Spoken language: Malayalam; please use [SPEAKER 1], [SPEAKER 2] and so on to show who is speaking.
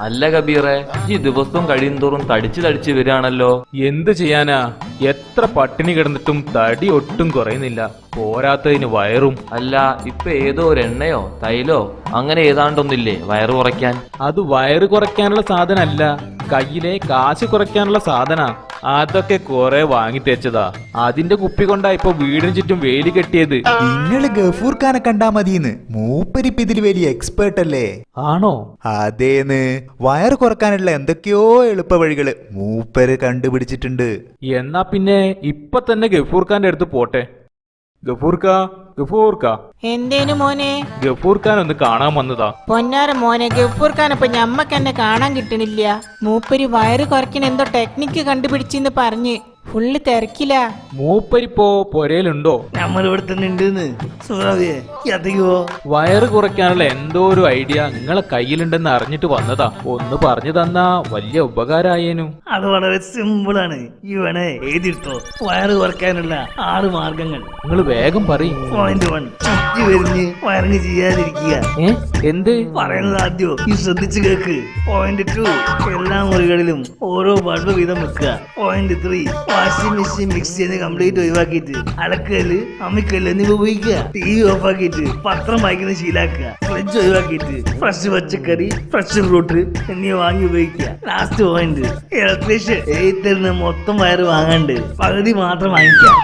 [SPEAKER 1] അല്ല കബീറെ, ഈ ദിവസവും കഴിയുന്തോറും തടിച്ച് വരികയാണല്ലോ.
[SPEAKER 2] എന്ത് ചെയ്യാനാ, എത്ര പട്ടിണി കിടന്നിട്ടും തടി ഒട്ടും കുറയുന്നില്ല. പോരാത്തതിന് വയറും.
[SPEAKER 1] അല്ല, ഇപ്പൊ ഏതോ ഒരു എണ്ണയോ തൈലോ അങ്ങനെ ഏതാണ്ടൊന്നില്ലേ വയറ് കുറയ്ക്കാൻ?
[SPEAKER 2] അത് വയറ് കുറയ്ക്കാനുള്ള സാധനല്ല, കയ്യിലെ കാശ് കുറയ്ക്കാനുള്ള സാധന. അതൊക്കെ കുറെ വാങ്ങി തേച്ചതാ. അതിന്റെ കുപ്പി കൊണ്ടാ ഇപ്പൊ വീടിന് ചുറ്റും വേലി കെട്ടിയത്.
[SPEAKER 3] നിങ്ങള് ഗഫൂർ ഖാനെ കണ്ടാ മതിന്ന്. മൂപ്പരിപ്പ് ഇതിൽ വലിയ എക്സ്പേർട്ട് അല്ലേ?
[SPEAKER 2] ആണോ?
[SPEAKER 3] അതേന്ന്. വയറ് കുറക്കാനുള്ള എന്തൊക്കെയോ എളുപ്പ വഴികള് മൂപ്പര് കണ്ടുപിടിച്ചിട്ടുണ്ട്.
[SPEAKER 2] എന്നാ പിന്നെ ഇപ്പൊ തന്നെ ഗഫൂർ ഖാന്റെ അടുത്ത് പോട്ടെ. ഗഫൂർ ഖാ
[SPEAKER 4] എന്തേനു മോനെ?
[SPEAKER 2] ഗഫൂർ ഖാൻ ഒന്ന് കാണാൻ വന്നതാ.
[SPEAKER 4] പൊന്നാര മോനെ, ഗഫൂർ ഖാൻ ഇപ്പൊ ഞമ്മക്കെന്നെ കാണാൻ കിട്ടണില്ല. മൂപ്പര് വയറ് കുറയ്ക്കണ എന്തോ ടെക്നിക്ക് കണ്ടുപിടിച്ചെന്ന് പറഞ്ഞ് ഫുള്ള് തിരക്കില്ല.
[SPEAKER 2] മൂപ്പരിപ്പോ പൊരയിലുണ്ടോ?
[SPEAKER 5] നമ്മളിവിടെ തന്നെ ഉണ്ട്.
[SPEAKER 2] വയറ് കുറയ്ക്കാനുള്ള എന്തോ ഒരു ഐഡിയ നിങ്ങളെ കയ്യിലുണ്ടെന്ന് അറിഞ്ഞിട്ട് വന്നതാ. ഒന്ന് പറഞ്ഞു തന്നാ വലിയ ഉപകാരായേനു.
[SPEAKER 5] അത് വളരെ സിമ്പിൾ ആണ്. ഇവനെ എഴുതിട്ടോ. വയറ് കുറയ്ക്കാനുള്ള 6 മാർഗങ്ങൾ.
[SPEAKER 2] നിങ്ങൾ വേഗം പറയും.
[SPEAKER 5] പോയിന്റ് 1, ചുറ്റി വരിഞ്ഞ് വയറിങ് ചെയ്യാതിരിക്കുക.
[SPEAKER 2] എന്ത്
[SPEAKER 5] പറയുന്നത് ആദ്യം ഈ ശ്രദ്ധിച്ചു കേക്ക്. പോയിന്റ് 2, എല്ലാ മുറികളിലും ഓരോ ബൾബ് വീതം വെക്കുക. പോയിന്റ് 3, വാഷിംഗ് മെഷീൻ മിക്സ് ചെയ്ത് കംപ്ലീറ്റ് ഒഴിവാക്കിയിട്ട് അലക്കല് അമ്മിക്കല്ല് എന്നിവ ഉപയോഗിക്കുക. TV ഓഫ് ആക്കിയിട്ട് പത്രം വായിക്കുന്ന ശീലാക്കുക. ഫ്രിഡ്ജ് ഒഴിവാക്കിയിട്ട് ഫ്രഷ് പച്ചക്കറി, ഫ്രഷ് ഫ്രൂട്ട് എന്നിവ വാങ്ങി ഉപയോഗിക്കുക. ലാസ്റ്റ് പോയിന്റ്, ഇലക്ട്രീഷ്യൻ എഴുതി തരുന്ന മൊത്തം വയറ് വാങ്ങാണ്ട് പകുതി മാത്രം വാങ്ങിക്കാം.